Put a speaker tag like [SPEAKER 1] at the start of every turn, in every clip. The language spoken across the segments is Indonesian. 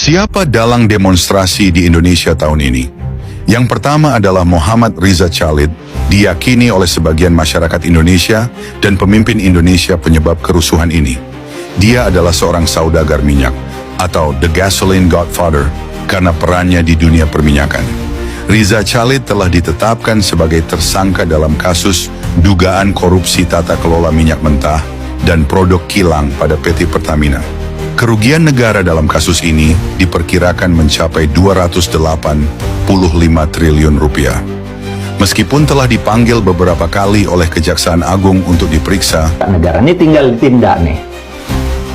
[SPEAKER 1] Siapa dalang demonstrasi di Indonesia tahun ini? Yang pertama adalah Muhammad Riza Khalid, diyakini oleh sebagian masyarakat Indonesia dan pemimpin Indonesia penyebab kerusuhan ini. Dia adalah seorang saudagar minyak, atau The Gasoline Godfather, karena perannya di dunia perminyakan. Riza Khalid telah ditetapkan sebagai tersangka dalam kasus dugaan korupsi tata kelola minyak mentah dan produk kilang pada PT Pertamina. Kerugian negara dalam kasus ini diperkirakan mencapai 285 triliun rupiah. Meskipun telah dipanggil beberapa kali oleh Kejaksaan Agung untuk diperiksa,
[SPEAKER 2] negara ini tinggal ditindak nih,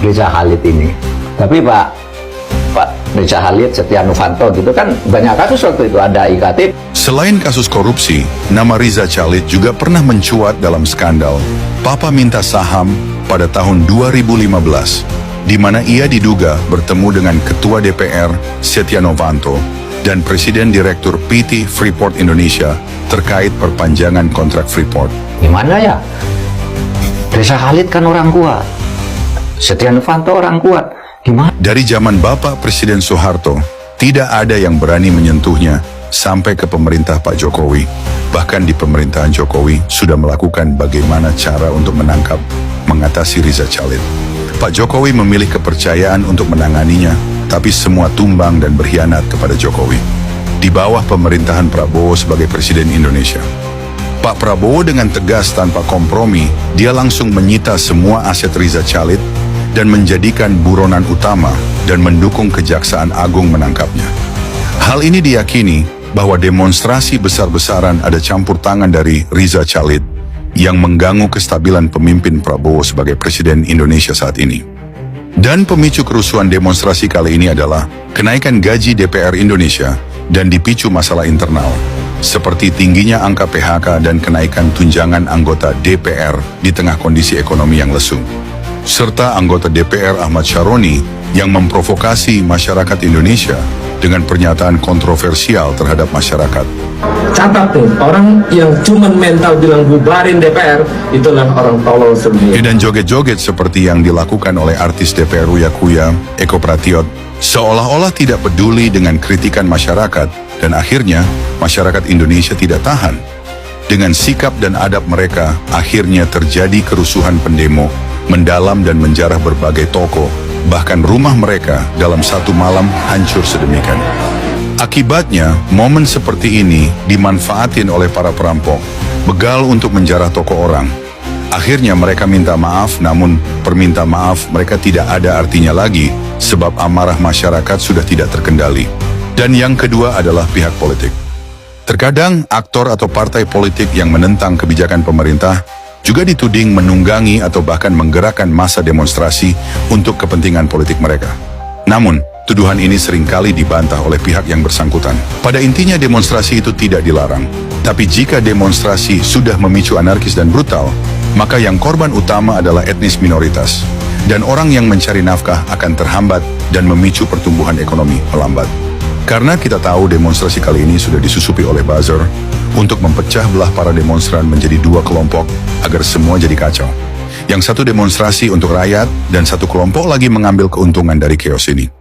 [SPEAKER 2] Riza Khalid ini. Tapi Pak Riza Khalid, Setia Novanto gitu kan banyak kasus waktu itu ada iktp.
[SPEAKER 1] Selain kasus korupsi, nama Riza Khalid juga pernah mencuat dalam skandal Papa Minta Saham pada tahun 2015. Di mana ia diduga bertemu dengan Ketua DPR Setia Novanto dan Presiden Direktur PT Freeport Indonesia terkait perpanjangan kontrak Freeport.
[SPEAKER 2] Gimana ya? Riza Khalid kan orang kuat, Setia Novanto orang kuat. Gimana?
[SPEAKER 1] Dari zaman Bapak Presiden Soeharto, tidak ada yang berani menyentuhnya sampai ke pemerintah Pak Jokowi. Bahkan di pemerintahan Jokowi sudah melakukan bagaimana cara untuk menangkap, mengatasi Riza Khalid. Pak Jokowi memilih kepercayaan untuk menanganinya, tapi semua tumbang dan berkhianat kepada Jokowi. Di bawah pemerintahan Prabowo sebagai Presiden Indonesia, Pak Prabowo dengan tegas tanpa kompromi, dia langsung menyita semua aset Riza Khalid dan menjadikan buronan utama dan mendukung Kejaksaan Agung menangkapnya. Hal ini diyakini bahwa demonstrasi besar-besaran ada campur tangan dari Riza Khalid yang mengganggu kestabilan pemimpin Prabowo sebagai Presiden Indonesia saat ini. Dan pemicu kerusuhan demonstrasi kali ini adalah kenaikan gaji DPR Indonesia dan dipicu masalah internal, seperti tingginya angka PHK dan kenaikan tunjangan anggota DPR di tengah kondisi ekonomi yang lesu. Serta anggota DPR Ahmad Syaroni yang memprovokasi masyarakat Indonesia dengan pernyataan kontroversial terhadap masyarakat.
[SPEAKER 3] Catat nih, orang yang cuma mental bilang bubarin DPR, itulah orang tolol sendiri.
[SPEAKER 1] Dan joget-joget seperti yang dilakukan oleh artis DPR Uya Kuya, Eko Pratiot, seolah-olah tidak peduli dengan kritikan masyarakat, dan akhirnya masyarakat Indonesia tidak tahan. Dengan sikap dan adab mereka, akhirnya terjadi kerusuhan pendemo, mendalam dan menjarah berbagai toko, bahkan rumah mereka dalam satu malam hancur sedemikian. Akibatnya, momen seperti ini dimanfaatin oleh para perampok, begal untuk menjarah toko orang. Akhirnya mereka minta maaf, namun perminta maaf mereka tidak ada artinya lagi, sebab amarah masyarakat sudah tidak terkendali. Dan yang kedua adalah pihak politik. Terkadang aktor atau partai politik yang menentang kebijakan pemerintah juga dituding menunggangi atau bahkan menggerakkan massa demonstrasi untuk kepentingan politik mereka. Namun, tuduhan ini seringkali dibantah oleh pihak yang bersangkutan. Pada intinya demonstrasi itu tidak dilarang. Tapi jika demonstrasi sudah memicu anarkis dan brutal, maka yang korban utama adalah etnis minoritas. Dan orang yang mencari nafkah akan terhambat dan memicu pertumbuhan ekonomi melambat. Karena kita tahu demonstrasi kali ini sudah disusupi oleh buzzer untuk memecah belah para demonstran menjadi dua kelompok agar semua jadi kacau. Yang satu demonstrasi untuk rakyat dan satu kelompok lagi mengambil keuntungan dari chaos ini.